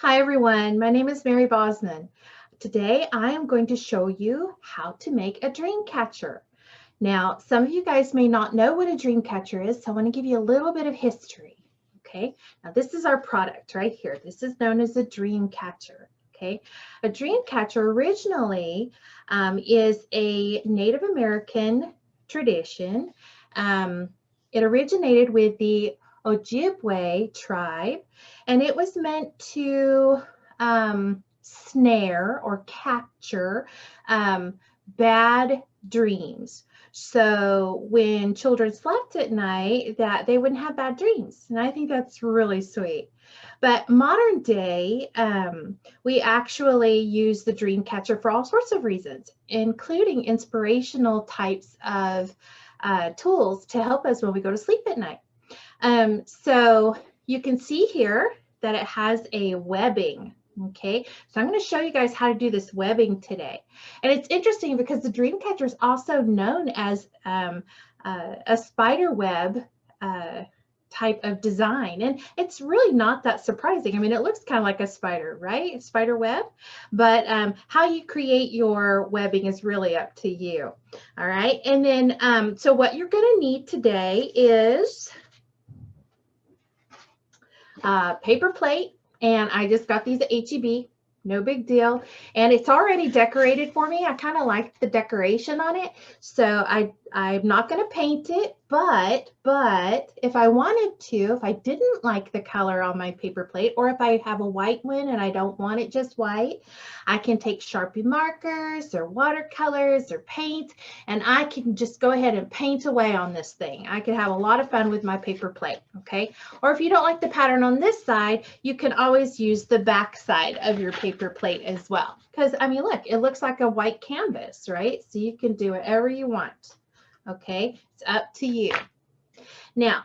Hi everyone, my name is Mary Bosman. Today I am going to show you how to make a dream catcher. Now, some of you guys may not know what a dream catcher is, so I want to give you a little bit of history. Okay, now this is our product right here. This is known as a dream catcher. Okay, a dream catcher originally is a Native American tradition. It originated with the Ojibwe tribe, and it was meant to snare or capture bad dreams. So when children slept at night, that they wouldn't have bad dreams. And I think that's really sweet. But modern day, we actually use the dream catcher for all sorts of reasons, including inspirational types of tools to help us when we go to sleep at night. So you can see here that it has a webbing. Okay, so I'm going to show you guys how to do this webbing today. And it's interesting because the Dreamcatcher is also known as a spider web type of design. And it's really not that surprising. I mean, it looks kind of like a spider, right? Spider web. But how you create your webbing is really up to you. All right. And then, so what you're going to need today is paper plate, and I just got these at HEB, no big deal. And it's already decorated for me. I kind of like the decoration on it, so I'm not going to paint it, but if I wanted to, if I didn't like the color on my paper plate, or if I have a white one and I don't want it just white, I can take Sharpie markers or watercolors or paint, and I can just go ahead and paint away on this thing. I can have a lot of fun with my paper plate, okay? Or if you don't like the pattern on this side, you can always use the back side of your paper plate as well. Because, I mean, look, it looks like a white canvas, right? So you can do whatever you want. Okay, it's up to you. Now,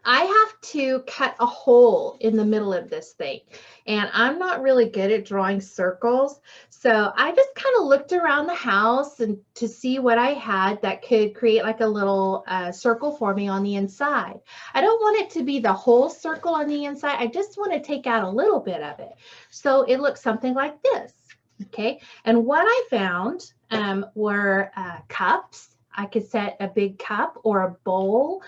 I have to cut a hole in the middle of this thing, and I'm not really good at drawing circles, so I just kind of looked around the house and to see what I had that could create like a little circle for me on the inside. I don't want it to be the whole circle on the inside. I just want to take out a little bit of it, so it looks something like this. Okay, and what I found were cups. I could set a big cup or a bowl,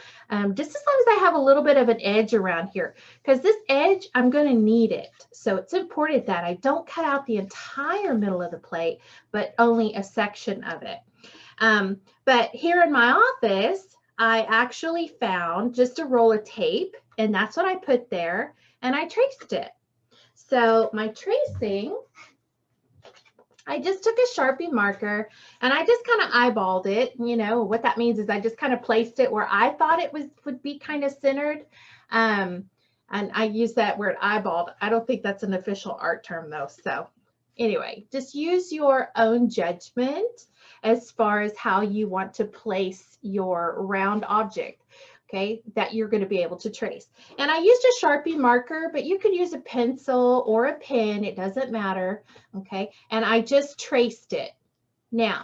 just as long as I have a little bit of an edge around here, because this edge, I'm going to need it. So it's important that I don't cut out the entire middle of the plate, but only a section of it. But here in my office, I actually found just a roll of tape, and that's what I put there, and I traced it. So my tracing, I just took a Sharpie marker and I just kind of eyeballed it. You know, what that means is I just kind of placed it where I thought it would be kind of centered. And I use that word eyeballed. I don't think that's an official art term though. So anyway, just use your own judgment as far as how you want to place your round object, okay, that you're going to be able to trace. And I used a Sharpie marker, but you could use a pencil or a pen, it doesn't matter, okay, and I just traced it. Now,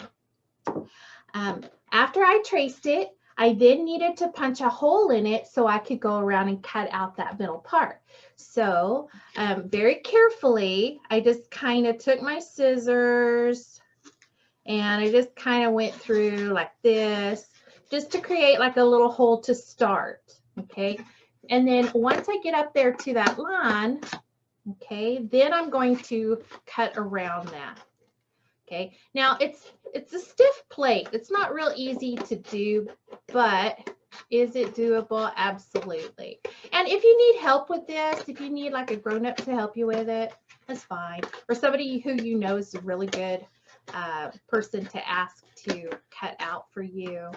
after I traced it, I then needed to punch a hole in it so I could go around and cut out that middle part. So very carefully, I just kind of took my scissors and I just kind of went through like this, just to create like a little hole to start, okay? And then once I get up there to that line, okay, then I'm going to cut around that, okay? Now it's a stiff plate. It's not real easy to do, but is it doable? Absolutely. And if you need help with this, if you need like a grown-up to help you with it, that's fine. Or somebody who you know is a really good person to ask to cut out for you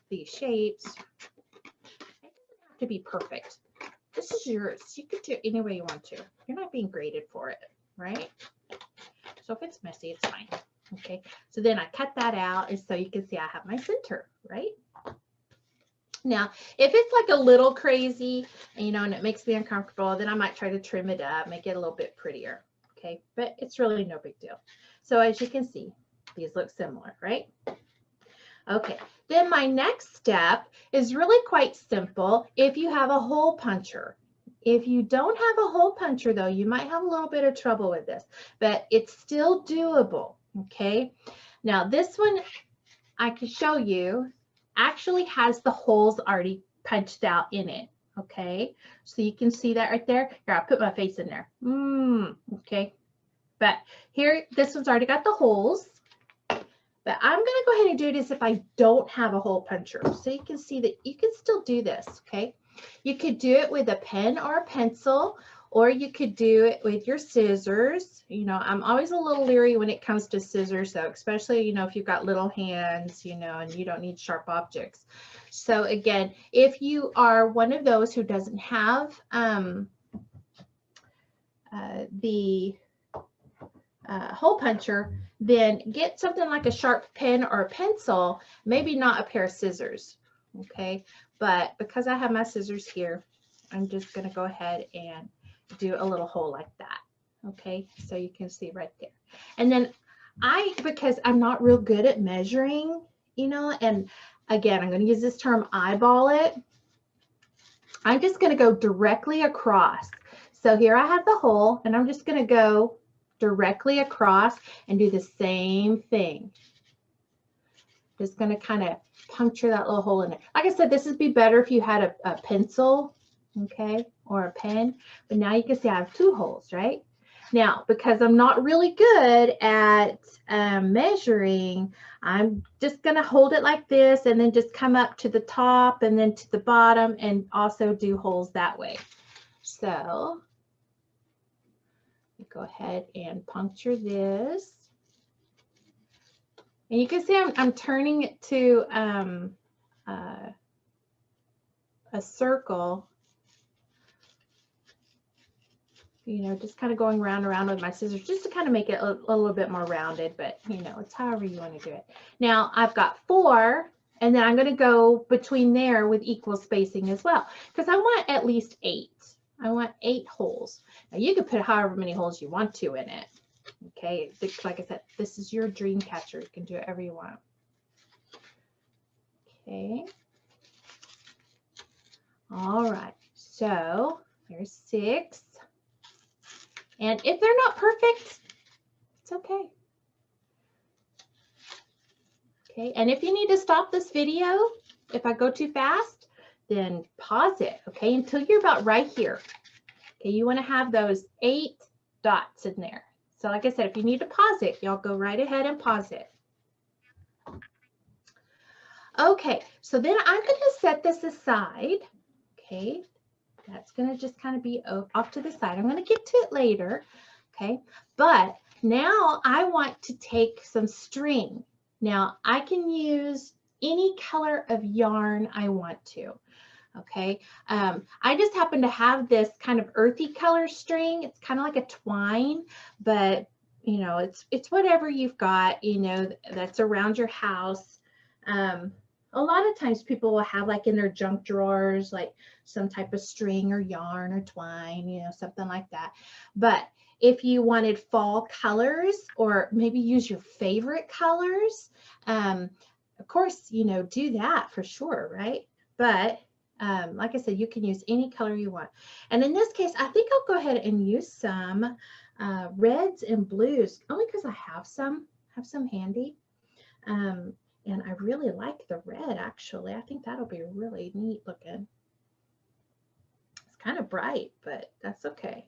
these shapes. It doesn't have to be perfect. This is yours. You can do it any way you want to. You're not being graded for it, right? So if it's messy, it's fine. Okay, so then I cut that out, and so you can see I have my center, right? Now, if it's like a little crazy, you know, and it makes me uncomfortable, then I might try to trim it up, make it a little bit prettier, okay? But it's really no big deal. So as you can see, these look similar, right? Okay, then my next step is really quite simple if you have a hole puncher. If you don't have a hole puncher though, you might have a little bit of trouble with this, but it's still doable, okay? Now this one I can show you actually has the holes already punched out in it, okay? So you can see that right there. Here, I'll put my face in there. Okay. But here, this one's already got the holes. But I'm going to go ahead and do it as if I don't have a hole puncher. So you can see that you can still do this, okay? You could do it with a pen or a pencil, or you could do it with your scissors. You know, I'm always a little leery when it comes to scissors, though, especially, you know, if you've got little hands, you know, and you don't need sharp objects. So again, if you are one of those who doesn't have the hole puncher, then get something like a sharp pen or a pencil, maybe not a pair of scissors, okay? But because I have my scissors here, I'm just going to go ahead and do a little hole like that, okay? So you can see right there. And then because I'm not real good at measuring, you know, and again, I'm going to use this term eyeball it. I'm just going to go directly across. So here I have the hole, and I'm just going to go directly across and do the same thing. Just going to kind of puncture that little hole in there. Like I said, this would be better if you had a pencil, okay, or a pen. But now you can see I have two holes, right? Now, because I'm not really good at measuring, I'm just going to hold it like this and then just come up to the top and then to the bottom and also do holes that way. So go ahead and puncture this. And you can see I'm turning it to a circle, you know, just kind of going round and around with my scissors just to kind of make it a little bit more rounded, but you know, it's however you want to do it. Now I've got 4, and then I'm going to go between there with equal spacing as well, because I want at least 8. I want 8 holes. Now you can put however many holes you want to in it. Okay, like I said, this is your Dreamcatcher. You can do whatever you want. Okay. All right. So there's 6. And if they're not perfect, it's okay. Okay. And if you need to stop this video, if I go too fast, then pause it, okay, until you're about right here. Okay, you want to have those 8 dots in there. So like I said, if you need to pause it, y'all go right ahead and pause it. Okay, so then I'm going to set this aside. Okay, that's going to just kind of be off to the side. I'm going to get to it later. Okay, but now I want to take some string. Now I can use any color of yarn I want to. Okay, I just happen to have this kind of earthy color string. It's kind of like a twine, but you know, it's whatever you've got, you know, that's around your house. A lot of times people will have like in their junk drawers, like some type of string or yarn or twine, you know, something like that. But if you wanted fall colors, or maybe use your favorite colors, of course, you know, do that for sure, right? But like I said, you can use any color you want. And in this case, I think I'll go ahead and use some reds and blues, only because I have some handy. And I really like the red, actually. I think that'll be really neat looking. It's kind of bright, but that's okay.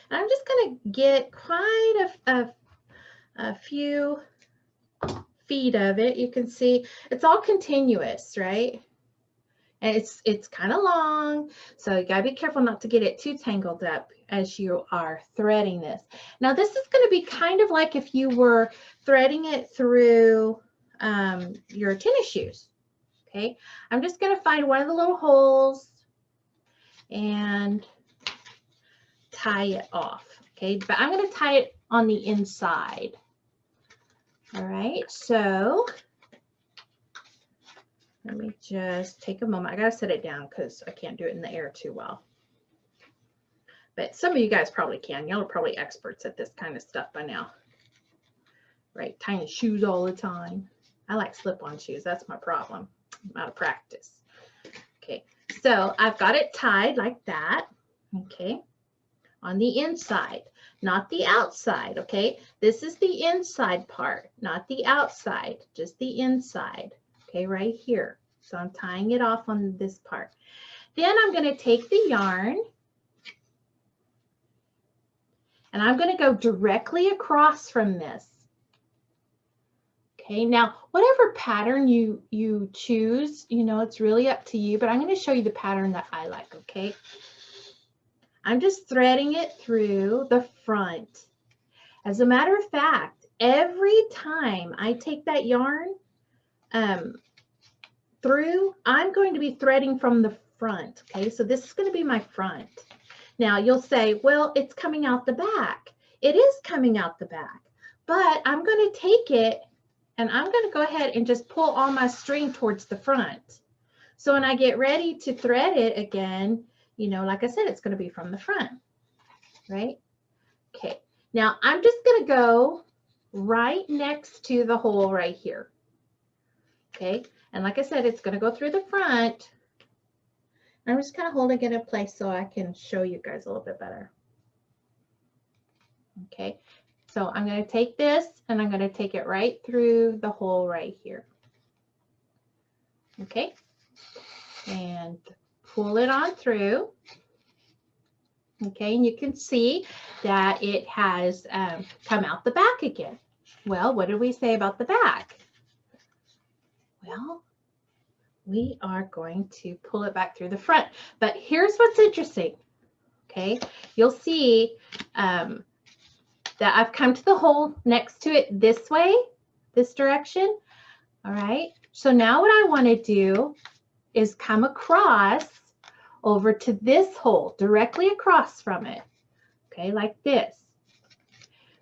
And I'm just going to get quite a few feet of it. You can see it's all continuous, right? And it's kind of long, so you gotta be careful not to get it too tangled up as you are threading this. Now this is going to be kind of like if you were threading it through your tennis shoes. Okay, I'm just going to find one of the little holes and tie it off. Okay, but I'm going to tie it on the inside. All right, so let me just take a moment. I got to set it down because I can't do it in the air too well. But some of you guys probably can. Y'all are probably experts at this kind of stuff by now. Right? Tying shoes all the time. I like slip-on shoes. That's my problem. I'm out of practice. Okay. So I've got it tied like that. Okay, on the inside, not the outside, okay? This is the inside part, not the outside, just the inside, okay, right here. So I'm tying it off on this part. Then I'm going to take the yarn and I'm going to go directly across from this. Okay, now whatever pattern you choose, you know, it's really up to you, but I'm going to show you the pattern that I like, okay? I'm just threading it through the front. As a matter of fact, every time I take that yarn through, I'm going to be threading from the front, okay? So this is going to be my front. Now you'll say, well, it's coming out the back. It is coming out the back, but I'm going to take it and I'm going to go ahead and just pull all my string towards the front. So when I get ready to thread it again, you know, like I said, it's going to be from the front, right? Okay, now I'm just going to go right next to the hole right here. Okay, and like I said, it's going to go through the front. I'm just kind of holding it in place so I can show you guys a little bit better. Okay, so I'm going to take this and I'm going to take it right through the hole right here. Okay, and pull it on through. Okay, and you can see that it has come out the back again. Well, what did we say about the back? Well, we are going to pull it back through the front. But here's what's interesting. Okay, you'll see that I've come to the hole next to it this way, this direction. All right, so now what I want to do is come across over to this hole, directly across from it. Okay, like this.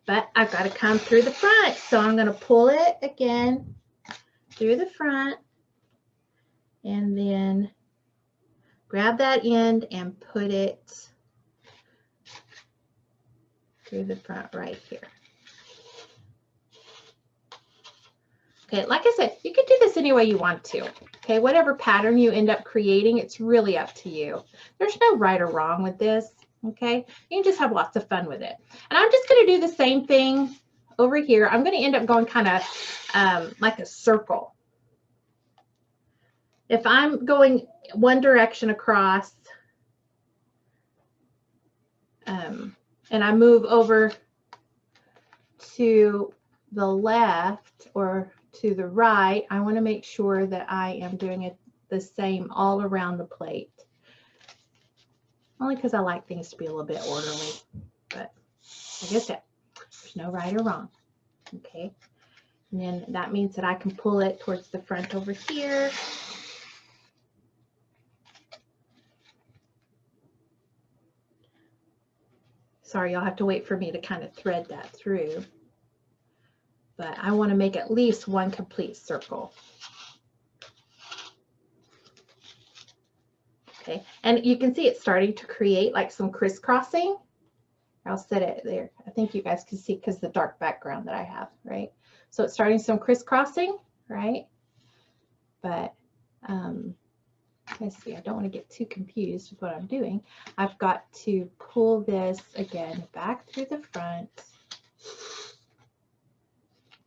But I've got to come through the front. So I'm going to pull it again through the front and then grab that end and put it through the front right here. Okay, like I said, you can do this any way you want to. Okay, whatever pattern you end up creating, it's really up to you. There's no right or wrong with this. Okay, you can just have lots of fun with it. And I'm just going to do the same thing over here. I'm going to end up going kind of like a circle. If I'm going one direction across and I move over to the left or to the right, I want to make sure that I am doing it the same all around the plate. Only because I like things to be a little bit orderly, but like I said, there's no right or wrong. Okay, and then that means that I can pull it towards the front over here. Sorry, you'll have to wait for me to kind of thread that through, but I want to make at least one complete circle. Okay, and you can see it's starting to create like some crisscrossing. I'll set it there. I think you guys can see because the dark background that I have, right? So it's starting some crisscrossing, right? But let's see, I don't want to get too confused with what I'm doing. I've got to pull this again back through the front.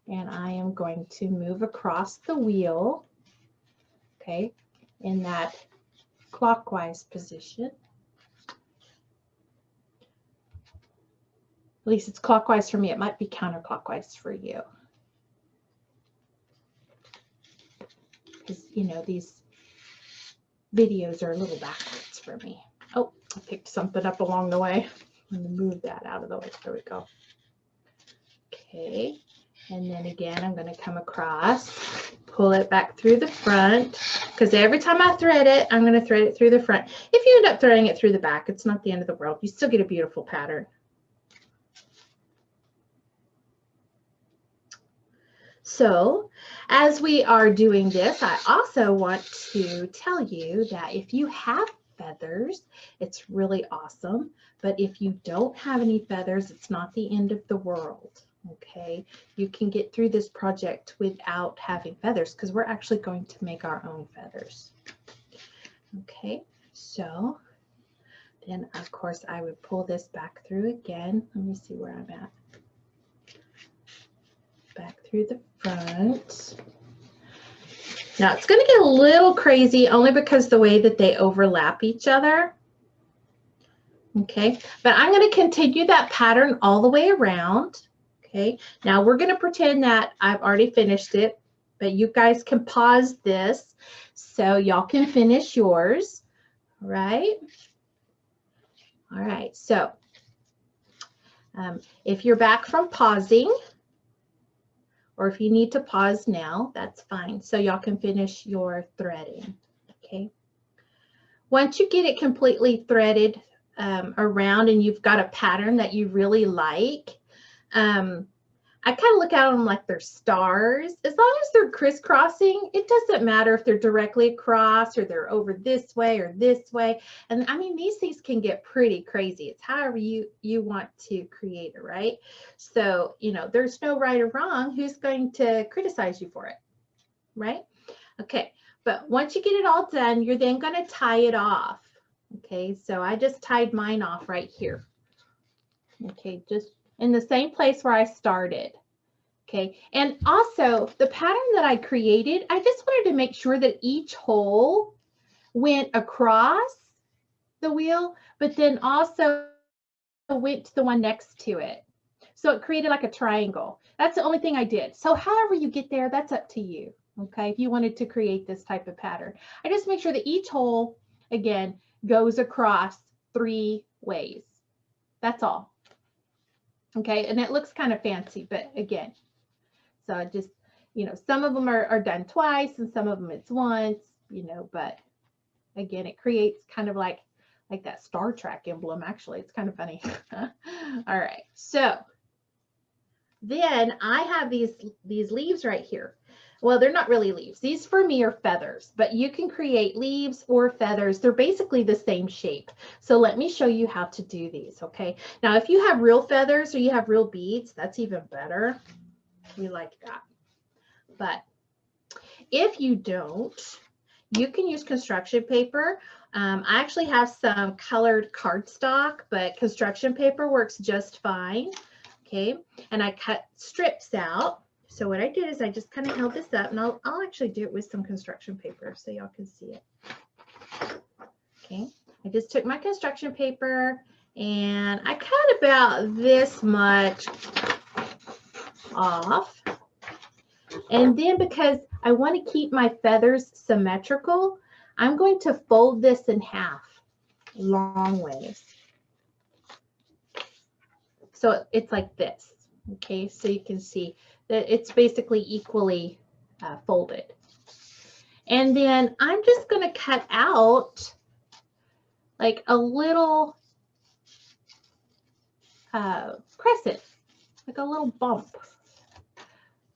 And I am going to move across the wheel, okay, in that clockwise position. At least it's clockwise for me. It might be counterclockwise for you. Because, you know, these videos are a little backwards for me. Oh, I picked something up along the way. I'm going to move that out of the way. There we go. Okay. And then again, I'm going to come across, pull it back through the front, because every time I thread it, I'm going to thread it through the front. If you end up threading it through the back, it's not the end of the world. You still get a beautiful pattern. So as we are doing this, I also want to tell you that if you have feathers, it's really awesome. But if you don't have any feathers, it's not the end of the world. Okay, you can get through this project without having feathers because we're actually going to make our own feathers. Okay, so Then, of course, I would pull this back through again. Let me see where I'm at. Back through the front. Now, it's going to get a little crazy only because the way that they overlap each other. Okay, but I'm going to continue that pattern all the way around. Okay, now we're going to pretend that I've already finished it, but you guys can pause this so y'all can finish yours. All right. All right, so if you're back from pausing, or if you need to pause now, that's fine. So y'all can finish your threading. Okay. Once you get it completely threaded around and you've got a pattern that you really like, I kind of look at them like they're stars. As long as they're crisscrossing, it doesn't matter if they're directly across or they're over this way or this way. And I mean, these things can get pretty crazy. It's however you want to create it, right? So, you know, there's no right or wrong. Who's going to criticize you for it, right? Okay, but once you get it all done, you're then going to tie it off. Okay, so I just tied mine off right here. Okay, just in the same place where I started. Okay, and also the pattern that I created, I just wanted to make sure that each hole went across the wheel, but then also went to the one next to it. So it created like a triangle. That's the only thing I did. So however you get there, that's up to you. Okay, if you wanted to create this type of pattern, I just make sure that each hole, again, goes across 3 ways. That's all. Okay, and it looks kind of fancy, but again, so I just, you know, some of them are done twice and some of them it's once, you know, but again, it creates kind of like that Star Trek emblem. Actually, it's kind of funny. All right, so then I have these leaves right here. Well, they're not really leaves. These for me are feathers, but you can create leaves or feathers. They're basically the same shape. So let me show you how to do these, okay? Now, if you have real feathers or you have real beads, that's even better. We like that. But if you don't, you can use construction paper. I actually have some colored cardstock, but construction paper works just fine, okay? And I cut strips out. So what I did is I just kind of held this up, and I'll actually do it with some construction paper so y'all can see it. Okay, I just took my construction paper and I cut about this much off. And then because I want to keep my feathers symmetrical, I'm going to fold this in half long ways. So it's like this, okay? So you can see that it's basically equally folded. And then I'm just going to cut out like a little crescent, like a little bump,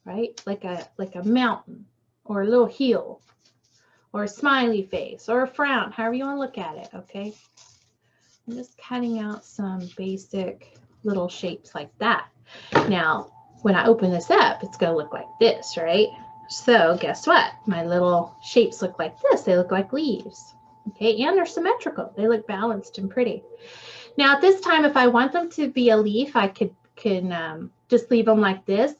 right? Like a mountain or a little hill or a smiley face or a frown, however you want to look at it, okay? I'm just cutting out some basic little shapes like that. Now, when I open this up, it's going to look like this, right? So guess what? My little shapes look like this. They look like leaves, okay? And they're symmetrical. They look balanced and pretty. Now, at this time, if I want them to be a leaf, I can just leave them like this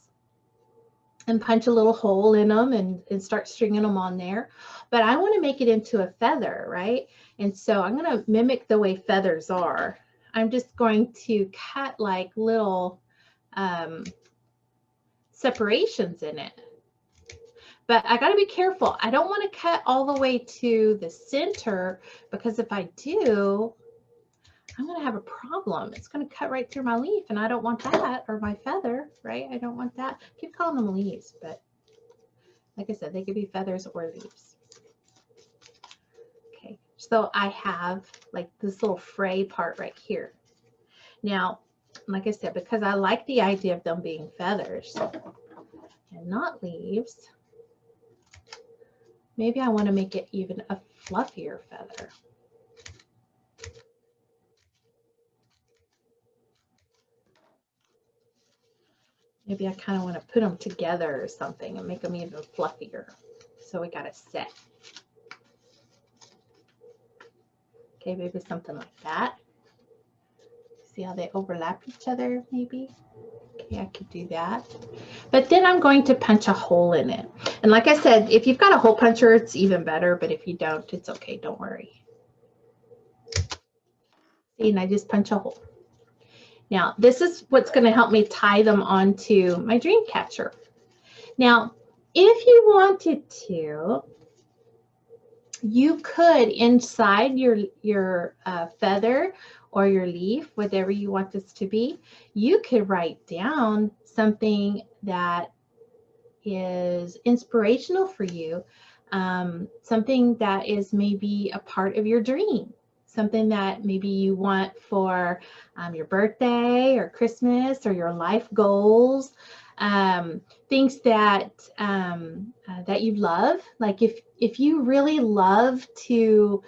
and punch a little hole in them and start stringing them on there. But I want to make it into a feather, right? And so I'm going to mimic the way feathers are. I'm just going to cut like little separations in it. But I got to be careful. I don't want to cut all the way to the center, because if I do, I'm going to have a problem. It's going to cut right through my leaf, and I don't want that, or my feather, right? I don't want that. I keep calling them leaves, but like I said, they could be feathers or leaves. Okay, so I have like this little fray part right here. Now, like I said, because I like the idea of them being feathers and not leaves, maybe I want to make it even a fluffier feather. Maybe I kind of want to put them together or something and make them even fluffier. So we got a set. Okay, maybe something like that. See how they overlap each other, maybe? Okay, I could do that. But then I'm going to punch a hole in it. And like I said, if you've got a hole puncher, it's even better. But if you don't, it's okay. Don't worry. See, and I just punch a hole. Now, this is what's going to help me tie them onto my Dreamcatcher. Now, if you wanted to, you could, inside your feather or your leaf, whatever you want this to be, you could write down something that is inspirational for you, something that is maybe a part of your dream, something that maybe you want for your birthday or Christmas or your life goals, things that that you love. Like if you really love to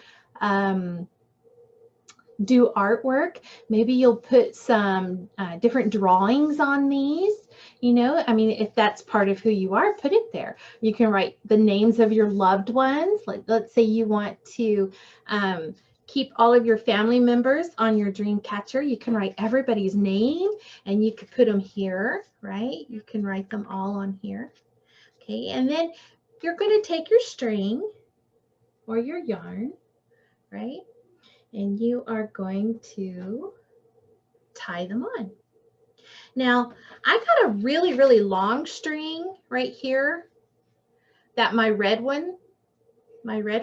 do artwork, maybe you'll put some different drawings on these. You know, I mean, if that's part of who you are, put it there. You can write the names of your loved ones. Like, let's say you want to keep all of your family members on your Dreamcatcher. You can write everybody's name and you could put them here, right? You can write them all on here. Okay, and then you're going to take your string or your yarn, right? And you are going to tie them on. Now, I got a really, really long string right here that my red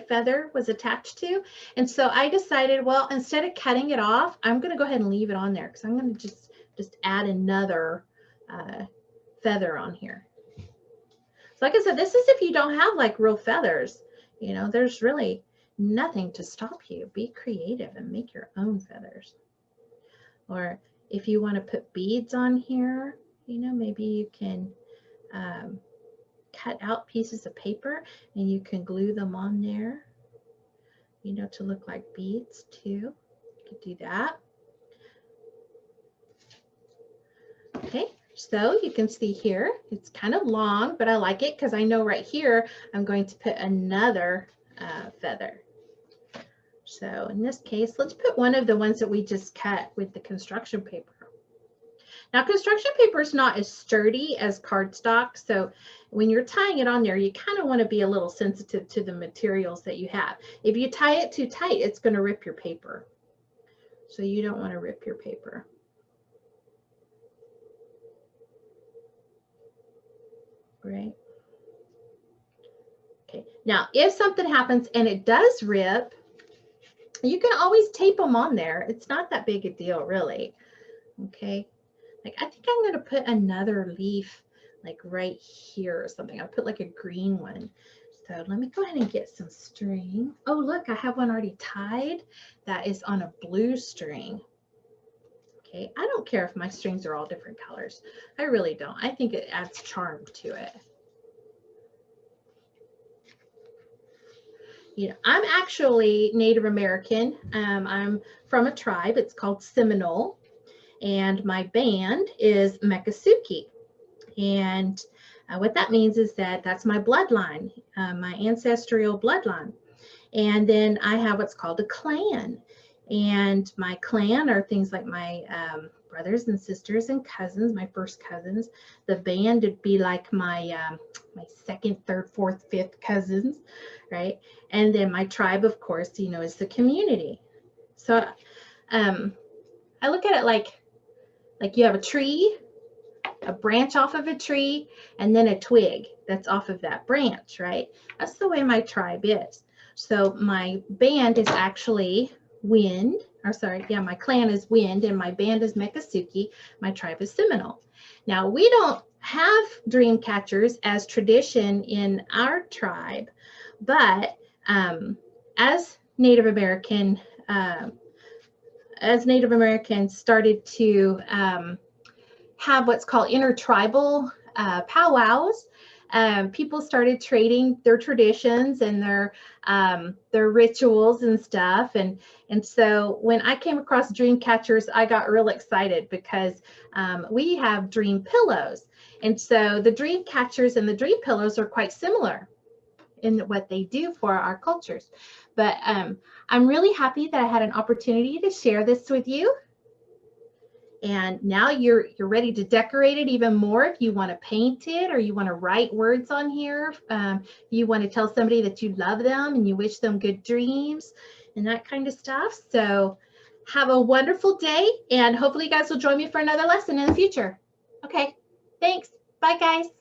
feather was attached to. And so I decided, well, instead of cutting it off, I'm going to go ahead and leave it on there because I'm going to just add another feather on here. So like I said, this is if you don't have like real feathers, you know, there's really nothing to stop you. Be creative and make your own feathers. Or if you want to put beads on here, you know, maybe you can cut out pieces of paper and you can glue them on there, you know, to look like beads too. You could do that. Okay, so you can see here, it's kind of long, but I like it because I know right here I'm going to put another feather. So in this case, let's put one of the ones that we just cut with the construction paper. Now, construction paper is not as sturdy as cardstock, so when you're tying it on there, you kind of want to be a little sensitive to the materials that you have. If you tie it too tight, it's going to rip your paper. So you don't want to rip your paper. Right? Okay, now if something happens and it does rip, you can always tape them on there. It's not that big a deal, really. Okay, like I think I'm going to put another leaf like right here or something. I'll put like a green one. So let me go ahead and get some string. Oh, look, I have one already tied that is on a blue string. Okay, I don't care if my strings are all different colors. I really don't. I think it adds charm to it. You know, I'm actually Native American. I'm from a tribe. It's called Seminole. And my band is Miccosukee. And what that means is that that's my bloodline, my ancestral bloodline. And then I have what's called a clan. And my clan are things like my brothers and sisters and cousins, my first cousins. The band would be like my my second, third, fourth, fifth cousins, right? And then my tribe, of course, you know, is the community. So I look at it like you have a tree, a branch off of a tree, and then a twig that's off of that branch, right? That's the way my tribe is. So my band is actually wind, or sorry, yeah, my clan is wind, and my band is Miccosukee. My tribe is Seminole. Now, we don't have Dreamcatchers as tradition in our tribe, but as Native Americans started to have what's called intertribal powwows, people started trading their traditions and their rituals and stuff. And so when I came across Dreamcatchers, I got real excited because we have dream pillows. And so the Dreamcatchers and the dream pillows are quite similar in what they do for our cultures. But I'm really happy that I had an opportunity to share this with you. And now you're ready to decorate it even more if you want to paint it or you want to write words on here. You want to tell somebody that you love them and you wish them good dreams and that kind of stuff. So have a wonderful day, and hopefully you guys will join me for another lesson in the future. Okay, thanks. Bye, guys.